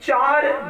4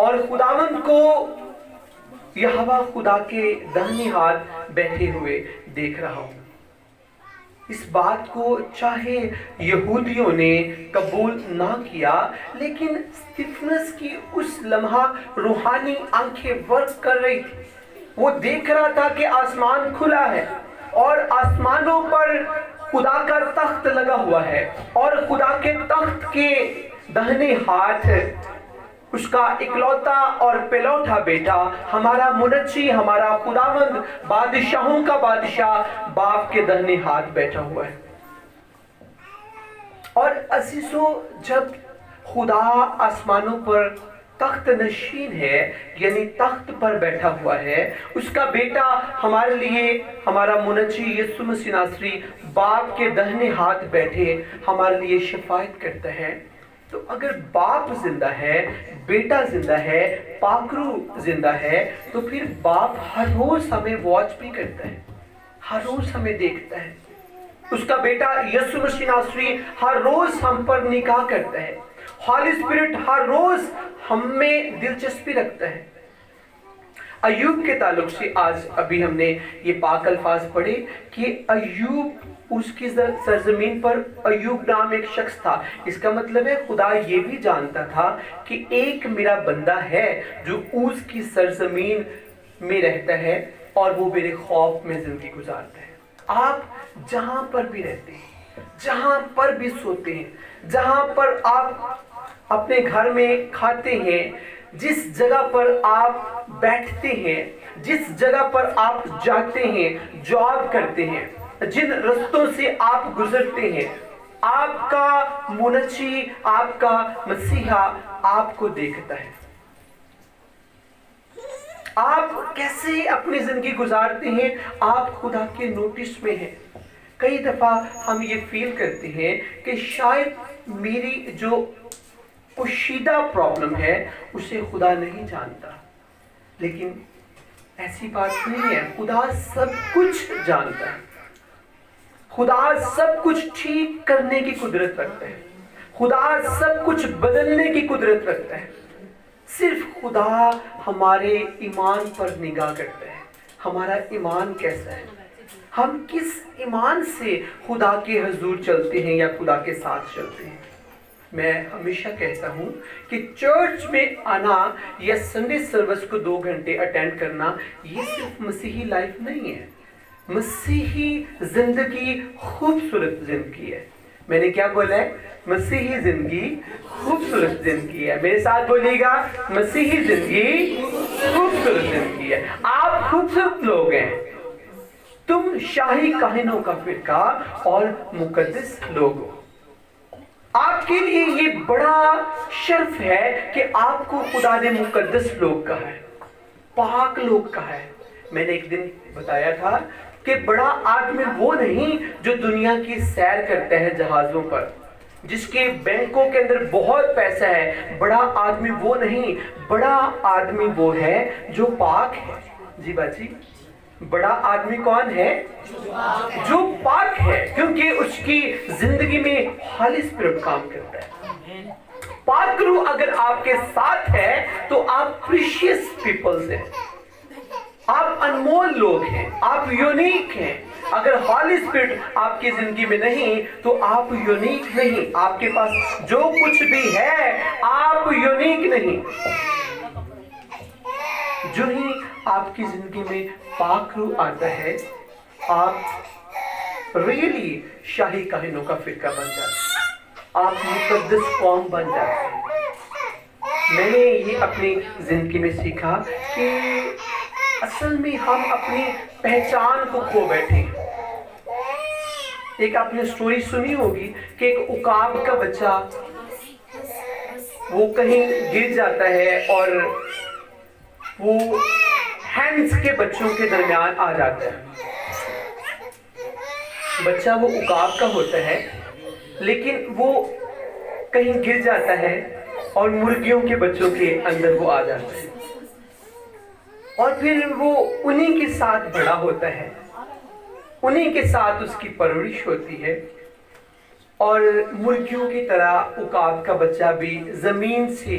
اور خداوند کو یہوہ خدا کے داہنے ہاتھ بیٹھے ہوئے دیکھ رہا ہوں۔ اس بات کو چاہے یہودیوں نے قبول نہ کیا، لیکن استفنس کی اس لمحہ روحانی آنکھیں ورک کر رہی تھی۔ وہ دیکھ رہا تھا کہ آسمان کھلا ہے اور آسمانوں پر خدا کا تخت لگا ہوا ہے، اور خدا کے تخت کے داہنے ہاتھ اس کا اکلوتا اور پلوٹا بیٹا، ہمارا منجی، ہمارا خداوند، بادشاہوں کا بادشاہ، باپ کے داہنے ہاتھ بیٹھا ہوا ہے۔ اور عزیزو، جب خدا آسمانوں پر تخت نشین ہے، یعنی تخت پر بیٹھا ہوا ہے، اس کا بیٹا ہمارے لیے، ہمارا منجی یسوع مسیح ناصری باپ کے داہنے ہاتھ بیٹھے ہمارے لیے شفاعت کرتا ہے، تو اگر باپ زندہ ہے، بیٹا زندہ ہے، پاکرو زندہ ہے، تو پھر باپ ہر روز ہمیں واچ بھی کرتا ہے، ہر روز ہمیں دیکھتا ہے۔ اس کا بیٹا یسوع مسیح ناصری ہر روز ہم پر نگاہ کرتا ہے۔ ہولی اسپرٹ ہر روز ہم میں دلچسپی رکھتا ہے۔ ایوب کے تعلق سے آج ابھی ہم نے یہ پاک الفاظ پڑھے کہ ایوب، اس کی سرزمین پر ایوب نام ایک شخص تھا۔ اس کا مطلب ہے خدا یہ بھی جانتا تھا کہ ایک میرا بندہ ہے جو اس کی سرزمین میں رہتا ہے اور وہ میرے خوف میں زندگی گزارتا ہے۔ آپ جہاں پر بھی رہتے ہیں، جہاں پر بھی سوتے ہیں، جہاں پر آپ اپنے گھر میں کھاتے ہیں، جس جگہ پر آپ بیٹھتے ہیں، جس جگہ پر آپ جاتے ہیں، جاب کرتے ہیں، جن رستوں سے آپ گزرتے ہیں، آپ کا منجی، آپ کا مسیحا آپ کو دیکھتا ہے۔ آپ کیسے اپنی زندگی گزارتے ہیں، آپ خدا کے نوٹس میں ہیں۔ کئی دفعہ ہم یہ فیل کرتے ہیں کہ شاید میری جو پوشیدہ پرابلم ہے اسے خدا نہیں جانتا، لیکن ایسی بات نہیں ہے۔ خدا سب کچھ جانتا ہے، خدا سب کچھ ٹھیک کرنے کی قدرت رکھتا ہے، خدا سب کچھ بدلنے کی قدرت رکھتا ہے۔ صرف خدا ہمارے ایمان پر نگاہ کرتا ہے، ہمارا ایمان کیسا ہے، ہم کس ایمان سے خدا کے حضور چلتے ہیں یا خدا کے ساتھ چلتے ہیں۔ میں ہمیشہ کہتا ہوں کہ چرچ میں آنا یا سنڈے سروس کو 2 گھنٹے اٹینڈ کرنا یہ صرف مسیحی لائف نہیں ہے۔ مسیحی زندگی خوبصورت زندگی ہے۔ میں نے کیا بولا ہے؟ مسیحی زندگی خوبصورت زندگی ہے۔ میرے ساتھ بولیے گا، مسیحی زندگی خوبصورت زندگی ہے۔ آپ خوبصورت لوگ ہیں، تم شاہی کاہنوں کا فرقہ اور مقدس لوگ ہو۔ آپ کے لیے یہ بڑا شرف ہے کہ آپ کو خدا نے مقدس لوگ کہا ہے، پاک لوگ کہا ہے۔ میں نے ایک دن بتایا تھا کہ بڑا آدمی وہ نہیں جو دنیا کی سیر کرتا ہے جہازوں پر، جس کے بینکوں کے اندر بہت پیسہ ہے۔ بڑا آدمی وہ نہیں، بڑا آدمی وہ ہے جو پاک ہے۔ جی باجی، بڑا آدمی کون ہے؟ جو پاک ہے، کیونکہ اس کی زندگی میں ہولی اسپرٹ کام کرتا ہے۔ پاک روح اگر آپ کے ساتھ ہے تو آپ پریشیس پیپلز ہیں، آپ انمول لوگ ہیں، آپ یونیک ہیں۔ اگر ہولی اسپرٹ آپ کی زندگی میں نہیں تو آپ یونیک نہیں۔ آپ کے پاس جو کچھ بھی ہے آپ یونیک نہیں۔ جو ہی آپ کی زندگی میں پاک روح آتا ہے، آپ ریئلی شاہی کاہنوں کا فرقہ بن جاتے ہیں، آپ مقدس قوم بن جاتے ہیں۔ میں نے یہ اپنی زندگی میں سیکھا کہ اصل میں ہم اپنی پہچان کو کھو بیٹھے ہیں۔ ایک آپ نے سٹوری سنی ہوگی کہ ایک عقاب کا بچہ وہ کہیں گر جاتا ہے اور وہ ہینس کے بچوں کے درمیان آ جاتا ہے۔ بچہ وہ عقاب کا ہوتا ہے، لیکن وہ کہیں گر جاتا ہے اور مرغیوں کے بچوں کے اندر وہ آ جاتا ہے، اور پھر وہ انہی کے ساتھ بڑا ہوتا ہے، انہی کے ساتھ اس کی پرورش ہوتی ہے، اور مرغیوں کی طرح عقاب کا بچہ بھی زمین سے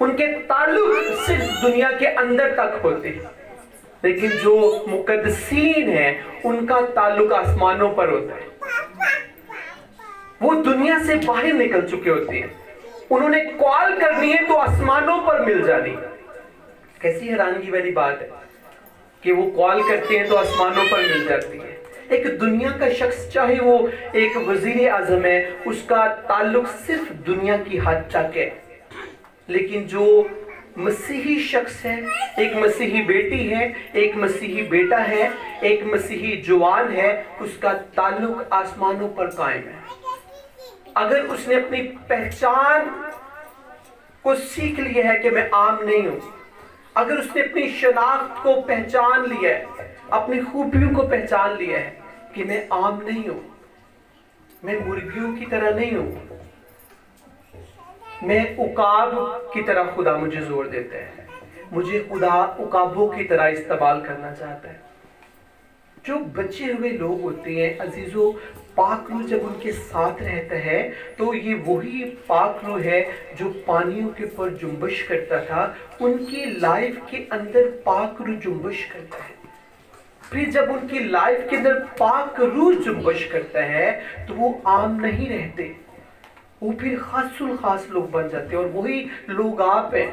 ان کے تعلق صرف دنیا کے اندر تک ہوتے ہیں، لیکن جو مقدسین ہیں ان کا تعلق آسمانوں پر ہوتا ہے. وہ دنیا سے باہر نکل چکے ہوتے ہیں، انہوں نے کال کرنی ہے تو آسمانوں پر مل جانی. کیسی حیرانگی والی بات ہے کہ وہ کال کرتے ہیں تو آسمانوں پر مل جاتی ہے. ایک دنیا کا شخص، چاہے وہ ایک وزیر اعظم ہے، اس کا تعلق صرف دنیا کی حد تک ہے. لیکن جو مسیحی شخص ہے، ایک مسیحی بیٹی ہے، ایک مسیحی بیٹا ہے، ایک مسیحی جوان ہے، اس کا تعلق آسمانوں پر قائم ہے. اگر اس نے اپنی پہچان کو سیکھ لیا ہے کہ میں عام نہیں ہوں، اگر اس نے اپنی شناخت کو پہچان لیا ہے، اپنی خوبیوں کو پہچان لیا ہے کہ میں عام نہیں ہوں، میں مرغیوں کی طرح نہیں ہوں، میں عقاب کی طرح خدا مجھے زور دیتا ہے، مجھے خدا عقابوں کی طرح استعمال کرنا چاہتا ہے. جو بچے ہوئے لوگ ہوتے ہیں عزیزو، پاک روح جب ان کے ساتھ رہتا ہے تو یہ وہی پاک روح ہے جو پانیوں کے پر جنبش کرتا تھا. ان کی لائف کے اندر پاک روح جنبش کرتا ہے. پھر جب ان کی لائف کے اندر پاک روح جنبش کرتا ہے تو وہ عام نہیں رہتے، وہ پھر خاص الخاص لوگ بن جاتے ہیں. اور وہی لوگ آپ ہیں،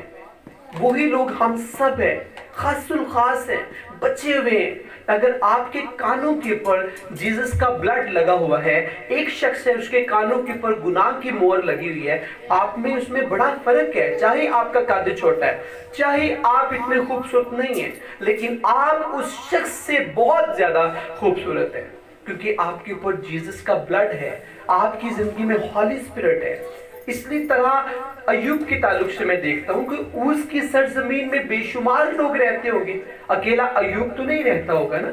وہی لوگ ہم سب ہیں، خاص الخاص ہیں، بچے ہوئے ہیں. اگر آپ کے کانوں کے پر جیزس کا بلڈ لگا ہوا ہے، ایک شخص ہے اس کے کانوں کے پر گناہ کی مہر لگی ہوئی ہے، آپ میں اس میں بڑا فرق ہے. چاہے آپ کا قد چھوٹا ہے، چاہے آپ اتنے خوبصورت نہیں ہیں، لیکن آپ اس شخص سے بہت زیادہ خوبصورت ہیں، کیونکہ آپ کے اوپر جیزس کا بلڈ ہے، آپ کی زندگی میں ہولی اسپرٹ ہے. اسی طرح ایوب کے تعلق سے میں دیکھتا ہوں کہ اس کی سرزمین میں بے شمار لوگ رہتے ہوں گے، اکیلا ایوب تو نہیں رہتا ہوگا نا.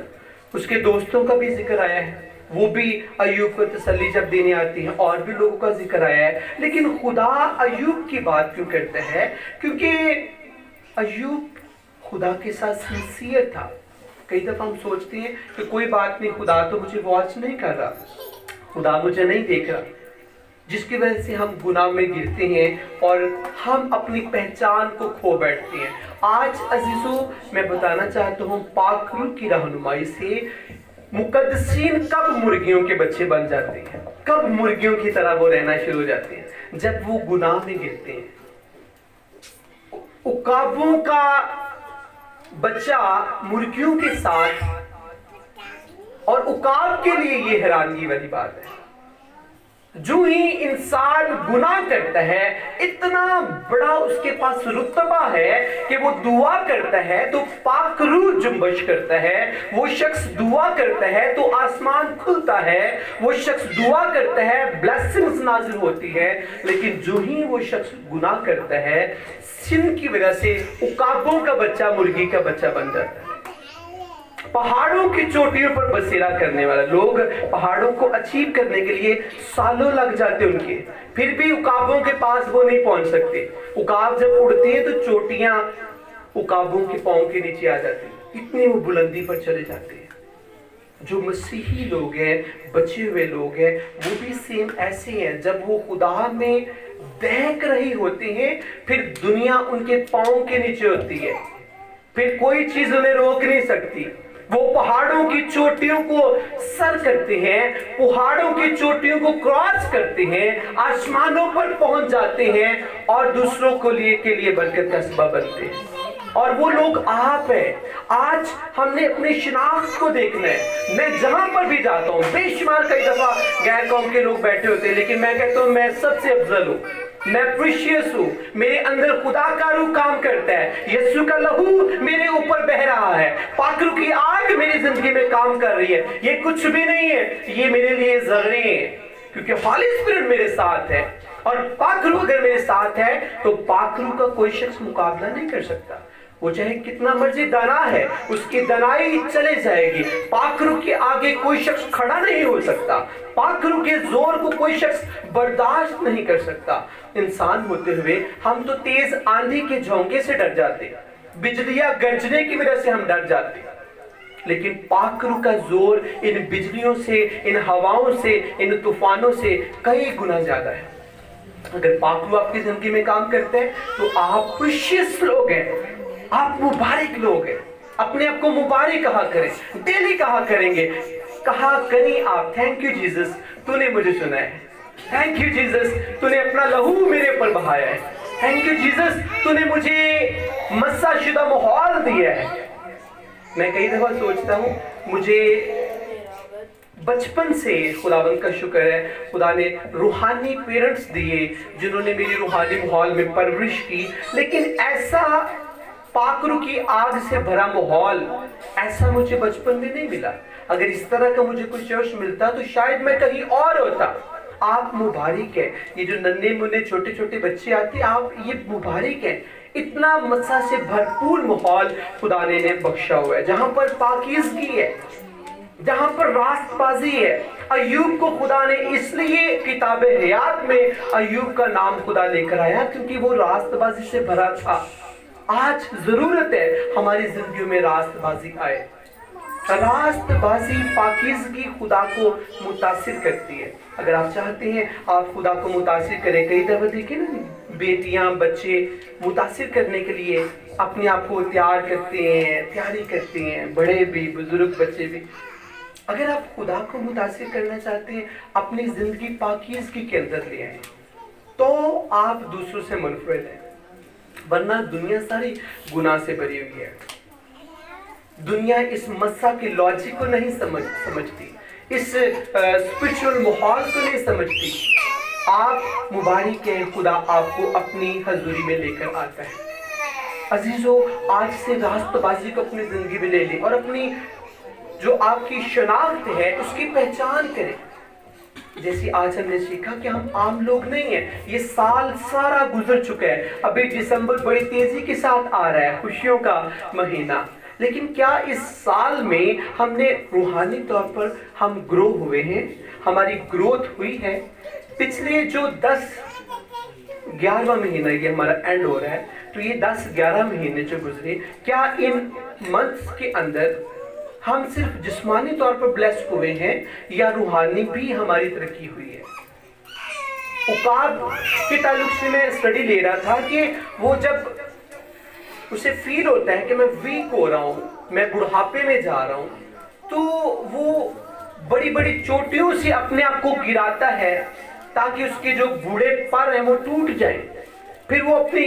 اس کے دوستوں کا بھی ذکر آیا ہے، وہ بھی ایوب کو تسلی جب دینے آتی ہیں، اور بھی لوگوں کا ذکر آیا ہے. لیکن خدا ایوب کی بات کیوں کرتا ہے؟ کیونکہ ایوب خدا کے ساتھ سنسیئر تھا. کئی دفعہ ہم سوچتے ہیں کہ کوئی بات نہیں، خدا تو مجھے واچ نہیں کر رہا، خدا مجھے نہیں دیکھ رہا، جس کی وجہ سے ہم گناہ میں گرتے ہیں اور ہم اپنی پہچان کو کھو بیٹھتے ہیں. آج عزیزو میں بتانا چاہتا ہوں، پاک روح کی رہنمائی سے مقدسین کب مرغیوں کے بچے بن جاتے ہیں، کب مرغیوں کی طرح وہ رہنا شروع ہو جاتے ہیں؟ جب وہ گناہ میں گرتے ہیں. عقابوں کا بچہ مرغیوں کے ساتھ، اور عقاب کے لیے یہ حیرانگی والی بات ہے، جو ہی انسان گناہ کرتا ہے اتنا بڑا اس کے پاس رتبہ ہے کہ وہ دعا کرتا ہے تو پاک روح جنبش کرتا ہے. وہ شخص دعا کرتا ہے تو آسمان کھلتا ہے، وہ شخص دعا کرتا ہے بلیسنگز نازل ہوتی ہے. لیکن جو ہی وہ شخص گناہ کرتا ہے، سن کی وجہ سے عقابوں کا بچہ مرغی کا بچہ بن جاتا ہے. پہاڑوں کی چوٹیوں پر بسیرا کرنے والا، لوگ پہاڑوں کو اچیو کرنے کے لیے سالوں لگ جاتے ان کے، پھر بھی عقابوں کے پاس وہ نہیں پہنچ سکتے. عقاب جب اڑتے ہیں تو چوٹیاں عقابوں کے پاؤں کے نیچے آ جاتی ہیں، اتنی وہ بلندی پر چلے جاتے ہیں. جو مسیحی لوگ ہیں، بچے ہوئے لوگ ہیں، وہ بھی سیم ایسے ہیں. جب وہ خدا میں بہک رہی ہوتے ہیں، پھر دنیا ان کے پاؤں کے نیچے ہوتی ہے، پھر کوئی چیز انہیں روک نہیں سکتی. وہ پہاڑوں کی چوٹیوں کو سر کرتے ہیں، پہاڑوں کی چوٹیوں کو کراس کرتے ہیں، آسمانوں پر پہنچ جاتے ہیں اور دوسروں کو کے لیے برکت کا سبب بنتے ہیں. اور وہ لوگ آپ ہیں. آج ہم نے اپنی شناخت کو دیکھنا ہے. میں جہاں پر بھی جاتا ہوں، بے شمار کئی دفعہ غیر قوم کے لوگ بیٹھے ہوتے ہیں، لیکن میں کہتا ہوں میں سب سے افضل ہوں، میں پریشیس ہوں، میرے اندر خدا کا روح کام کرتا ہے، یسوع کا لہو میرے اوپر بہ رہا ہے، پاک روح کی آگ میری زندگی میں کام کر رہی ہے. یہ کچھ بھی نہیں ہے، یہ میرے لیے ضروری ہے، کیونکہ ہولی اسپرٹ میرے ساتھ ہے. اور پاک روح اگر میرے ساتھ ہے تو پاک روح کا کوئی شخص مقابلہ نہیں کر سکتا. وہ چاہے کتنا مرضی دانا ہے، اس کی دنائی چلے جائے گی. پاک روح کے آگے کوئی شخص کھڑا نہیں ہو سکتا. پاک روح کے زور کو کوئی شخص برداشت نہیں کر سکتا. انسان ہوتے ہوئے ہم تو تیز آندھی کے جھونکے سے ڈر جاتے، بجلیاں گرجنے کی وجہ سے ہم ڈر جاتے، لیکن پاک روح کا زور ان بجلیوں سے، ان ہواؤں سے، ان طوفانوں سے کئی گنا زیادہ ہے. اگر پاک روح آپ کی زندگی میں کام کرتے ہیں تو آپ خوشیس لوگ ہیں، آپ مبارک لوگ ہیں۔ اپنے آپ کو مبارک کہا کریں، ڈیلی کہا کریں گے، کہا کریں آپ تھینک یو جیزس تو نے مجھے سنا ہے، تھینک یو جیزس تو نے اپنا لہو میرے پر بہایا ہے، تھینک یو جیزس تو نے مجھے مسا شدہ ماحول دیا ہے۔ میں کئی دفعہ سوچتا ہوں مجھے بچپن سے خداوند کا شکر ہے، خدا نے روحانی پیرنٹس دیے جنہوں نے میری روحانی ماحول میں پرورش کی، لیکن ایسا پاک روح کی آگ سے بھرا ماحول ایسا مجھے بچپن میں نہیں ملا۔ اگر اس طرح کا مجھے کوئی چرچ ملتا تو شاید میں کہیں اور ہوتا۔ آپ مبارک ہیں، یہ جو ننھے منھے چھوٹے چھوٹے بچے آتے ہیں، آپ یہ مبارک ہیں۔ اتنا مسا سے بھرپور ماحول خدا نے بخشا ہوا ہے، جہاں پر پاکیزگی ہے، جہاں پر راست بازی ہے۔ ایوب کو خدا نے اس لیے کتاب حیات میں ایوب کا نام خدا لے کر آیا کیونکہ وہ راست بازی سے بھرا تھا۔ آج ضرورت ہے ہماری زندگیوں میں راست بازی آئے۔ راست بازی پاکیزگی خدا کو متاثر کرتی ہے۔ اگر آپ چاہتے ہیں آپ خدا کو متاثر کریں، کئی دفعہ دیکھیں نا بیٹیاں بچے متاثر کرنے کے لیے اپنے آپ کو تیار کرتے ہیں، تیاری کرتے ہیں، بڑے بھی بزرگ بچے بھی۔ اگر آپ خدا کو متاثر کرنا چاہتے ہیں اپنی زندگی پاکیزگی کے اندر لے آئیں تو آپ دوسروں سے منفرد ہیں، ورنہ دنیا ساری گناہ سے بھری ہوئی ہے۔ دنیا اس مسا کے لاجک کو نہیں سمجھتی، اس اسپرچول ماحول کو نہیں سمجھتی۔ آپ مبارک ہیں، خدا آپ کو اپنی حضوری میں لے کر آتا ہے۔ عزیزو، آج سے راست بازی کو اپنی زندگی میں لے لیں اور اپنی جو آپ کی شناخت ہے اس کی پہچان کریں۔ جیسے آج ہم نے سیکھا کہ ہم عام لوگ نہیں ہیں، یہ سال سارا گزر چکا ہے، ابھی دسمبر بڑی تیزی کے ساتھ آ رہا ہے، خوشیوں کا مہینہ، لیکن کیا اس سال میں ہم نے روحانی طور پر ہم گرو ہوئے ہیں، ہماری گروتھ ہوئی ہے؟ پچھلے جو 11واں مہینہ یہ ہمارا اینڈ ہو رہا ہے، تو یہ 11 مہینے جو گزرے، کیا ان منتھس کے اندر ہم صرف جسمانی طور پر بلیسڈ ہوئے ہیں یا روحانی بھی ہماری ترقی ہوئی ہے؟ عقاب کے تعلق سے میں اسٹڈی لے رہا تھا کہ وہ جب اسے فیل ہوتا ہے کہ میں ویک ہو رہا ہوں، میں بڑھاپے میں جا رہا ہوں، تو وہ بڑی بڑی چوٹیوں سے اپنے آپ کو گراتا ہے تاکہ اس کے جو بوڑھے پر ہیں وہ ٹوٹ جائیں۔ پھر وہ اپنی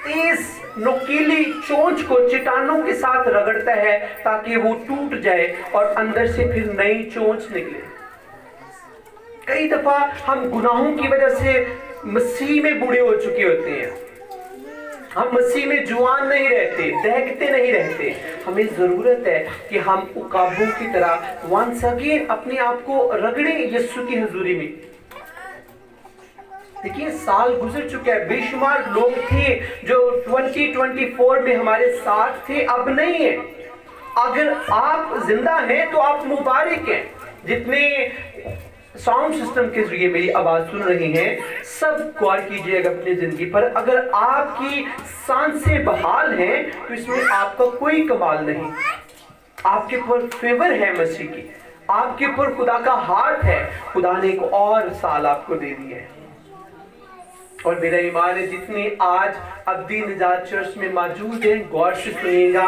تیز نوکیلی چونچ کو چٹانوں کے ساتھ رگڑتا ہے تاکہ وہ ٹوٹ جائے اور اندر سے پھر نئی چونچ نکلے۔ کئی دفعہ ہم گناہوں کی وجہ سے مسیح میں بوڑھے ہو چکے ہوتے ہیں، ہم مسیح میں جوان نہیں رہتے، دہکتے نہیں رہتے۔ ہمیں ضرورت ہے کہ ہم عقابوں کی طرح once again اپنے آپ کو رگڑیں یسوع کی حضوری میں۔ دیکھیے سال گزر چکا ہے، بے شمار لوگ تھے جو 2024 میں ہمارے ساتھ تھے، اب نہیں ہیں۔ اگر آپ زندہ ہیں تو آپ مبارک ہیں۔ جتنے ساؤنڈ سسٹم کے ذریعے میری آواز سن رہی ہیں، سب غور کیجئے گا اپنی زندگی پر۔ اگر آپ کی سانسیں بحال ہیں تو اس میں آپ کا کوئی کمال نہیں، آپ کے اوپر فیور ہے مسیح کی، آپ کے اوپر خدا کا ہاتھ ہے، خدا نے ایک اور سال آپ کو دے دی ہے۔ اور میرا ایمان ہے جتنے آج ابدی نجات چرچ میں موجود ہیں، غور سے سنیے گا،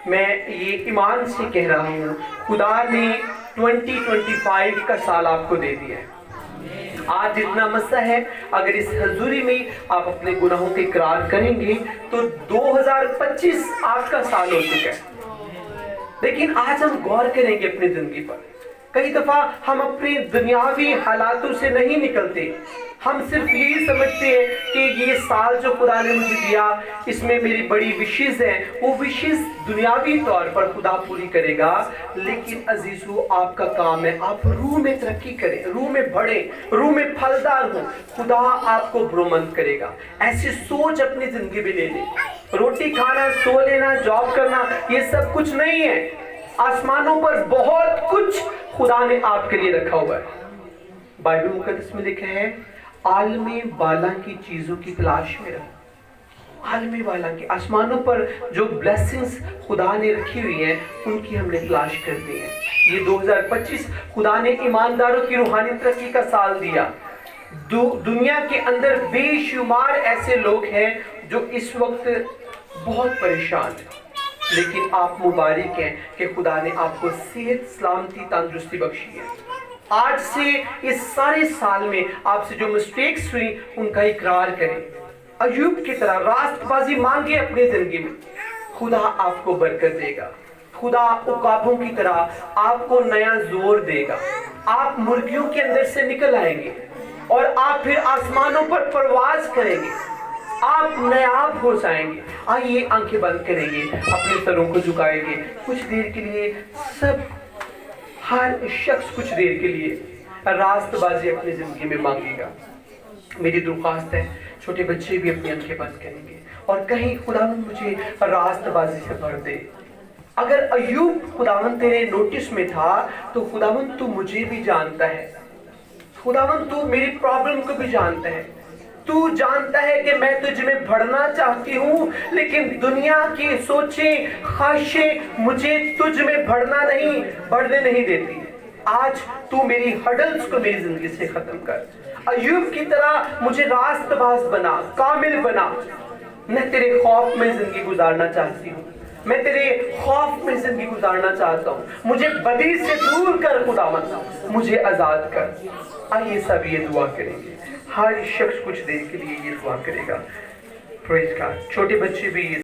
میں یہ ایمان سے کہہ رہا ہوں، خدا نے 2025 کا سال آپ کو دے دیا ہے۔ آج جتنا مسا ہے، اگر اس حضوری میں آپ اپنے گناہوں کے اقرار کریں گے تو 2025 آپ کا سال ہو چکا ہے۔ لیکن آج ہم غور کریں گے اپنی زندگی پر۔ کئی دفعہ ہم اپنے دنیاوی حالاتوں سے نہیں نکلتے، ہم صرف یہی سمجھتے ہیں کہ یہ سال جو خدا نے مجھے دیا اس میں میری بڑی وشز ہیں، وہ وشز دنیاوی طور پر خدا پوری کرے گا۔ لیکن عزیزو، آپ کا کام ہے آپ روح میں ترقی کریں، روح میں بڑھیں، روح میں پھلدار ہوں، خدا آپ کو برومند کرے گا۔ ایسی سوچ اپنی زندگی میں لے لیں۔ روٹی کھانا، سو لینا، جاب کرنا، یہ سب کچھ نہیں ہے۔ آسمانوں پر بہت کچھ خدا نے آپ کے لیے رکھا ہوا ہے۔ بائبل مقدس میں لکھا ہے، عالم بالا کی چیزوں کی تلاش میں رہو۔ عالم بالا کی، آسمانوں پر جو بلیسنگز خدا نے رکھی ہوئی ہیں ان کی ہم نے تلاش کرنی ہے۔ یہ 2025 خدا نے ایمانداروں کی روحانی ترقی کا سال دیا۔ دنیا کے اندر بے شمار ایسے لوگ ہیں جو اس وقت بہت پریشان ہیں، لیکن آپ مبارک ہیں کہ خدا نے آپ کو صحت، سلامتی، تندرستی بخشی ہے۔ آج سے اس سارے سال میں آپ سے جو مسٹیکس ہوئی ان کا اقرار کریں، ایوب کی طرح راست بازی مانگے اپنے زندگی میں، خدا آپ کو برکت دے گا۔ خدا عقابوں کی طرح آپ کو نیا زور دے گا، آپ مرغیوں کے اندر سے نکل آئیں گے اور آپ پھر آسمانوں پر پرواز کریں گے، آپ نایاب ہو جائیں گے۔ آئیے آنکھیں بند کریں گے، اپنے سروں کو جھکائیں گے کچھ دیر کے لیے، سب ہر شخص کچھ دیر کے لیے راست بازی اپنی زندگی میں مانگے گا۔ میری درخواست ہے چھوٹے بچے بھی اپنی آنکھیں بند کریں گے اور کہیں خداوند مجھے راست بازی سے بھر دے۔ اگر ایوب خداوند تیرے نوٹس میں تھا تو خداوند تو مجھے بھی جانتا ہے، خداوند تو میری پرابلم کو بھی جانتا ہے، تو جانتا ہے کہ میں تجھ میں بڑھنا چاہتی ہوں لیکن دنیا کی سوچیں، خواہشیں مجھے تجھ میں بڑھنے نہیں دیتی۔ آج تو میری ہڈلز کو میری زندگی سے ختم کر، ایوب کی طرح مجھے راست باز بنا، کامل بنا۔ میں تیرے خوف میں زندگی گزارنا چاہتی ہوں، میں تیرے خوف میں زندگی گزارنا چاہتا ہوں، مجھے بدی سے دور کر خداوند، مجھے آزاد کر۔ آئیے سب یہ دعا کریں گے، ہر شخص کچھ دیر کے لیے یہ دعا کرے گا۔ پریز گاڈ۔ چھوٹے بچے بھی